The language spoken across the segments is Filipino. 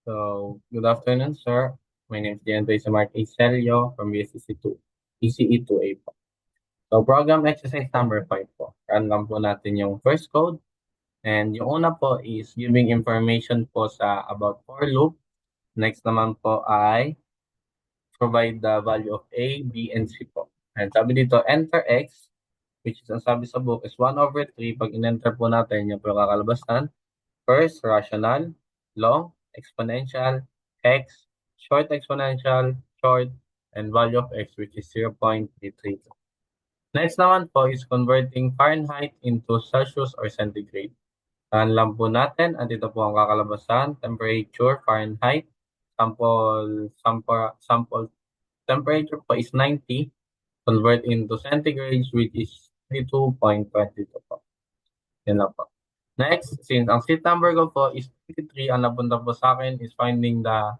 So, good afternoon, sir. My name is Diantoy Samart Celio from BSCC2, PCE2A po. So, program exercise number 5 po. Run lang po natin yung first code. And yung una po is giving information po sa about for loop. Next naman po ay provide the value of A, B, and C po. And sabi dito, enter X, which is ang sabi sa book is 1/3. Pag in-enter po natin, yung po yung kakalabasan. First, rational, long, exponential, x, short exponential, short, and value of x which is 0.332. Next naman po is converting Fahrenheit into Celsius or centigrade. Tahan lang po natin at ito po ang kakalabasan, temperature, Fahrenheit, sample temperature po is 90, convert into centigrade which is 32.22 po. Yan lang po. Next, since ang seat number ko po is 23, ang napunta po sa akin is finding the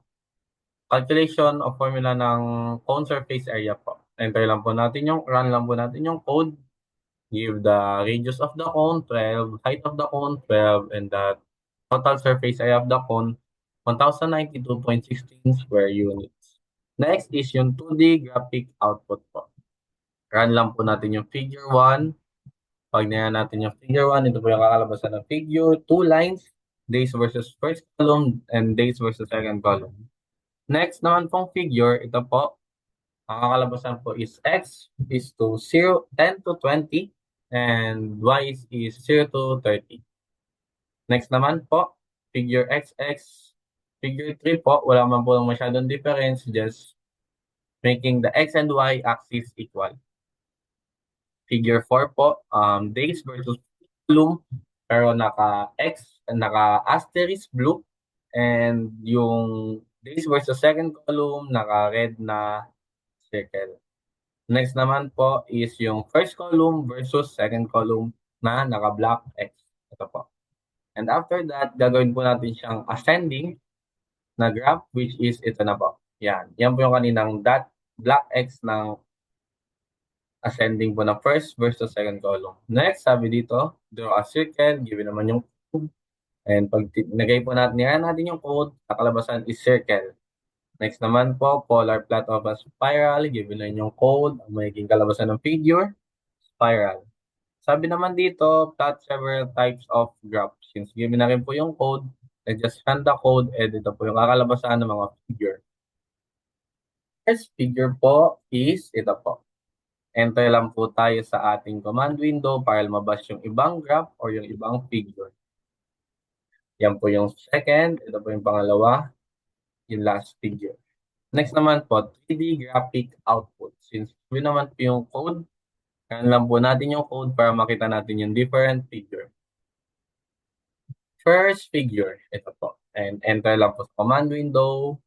calculation of formula ng cone surface area po. Enter lang po natin run lang po natin yung code. Give the radius of the cone, 12, height of the cone, 12, and the total surface area of the cone, 1092.16 square units. Next is yung 2D graphic output po. Run lang po natin yung figure 1. Pag na natin yung figure 1, ito po yung kakalabasan ng figure. 2 lines, days versus first column and days versus second column. Next naman pong figure, ito po, ang kakalabasan po is x is to 10 to 20 and y is 0 to 30. Next naman po, figure xx, figure 3 po, wala man po masyadong difference, just making the x and y axis equal. Figure 4 po, days versus column, pero naka-asterisk blue, and yung days versus second column, naka-red na circle. Next naman po is yung first column versus second column na naka-black X. Ito po. And after that, gagawin po natin siyang ascending na graph, which is ito na po. Yan. Yan po yung kaninang black X ng ascending po na first versus second column. Next, sabi dito, draw a circle, given naman yung code. And pag nagay po natin yung code, nakalabasan is circle. Next naman po, polar plot of a spiral, given na yung code, ang magiging kalabasan ng figure, spiral. Sabi naman dito, plot several types of graphs. Since given na rin po yung code, I just run the code, and ito po yung kakalabasan ng mga figure. First figure po is ito po. Enter lang po tayo sa ating command window para lumabas yung ibang graph or yung ibang figure. Yan po yung second. Ito po yung pangalawa. Yung last figure. Next naman po, 3D graphic output. Since yun naman po yung code, kailangan lang po natin yung code para makita natin yung different figure. First figure, ito po. And enter lang po sa command window,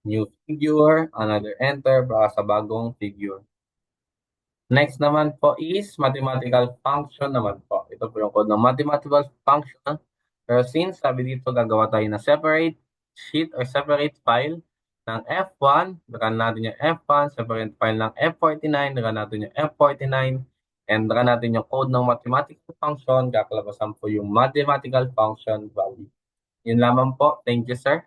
new figure, another enter para sa bagong figure. Next naman po is mathematical function naman po. Ito po yung code ng mathematical function. Pero since sabi dito gagawa tayo na separate sheet or separate file ng F1, run natin yung F1, separate file ng F49, run natin yung F49, and run natin yung code ng mathematical function, kakalabasan po yung mathematical function value. Yun lamang po. Thank you, sir.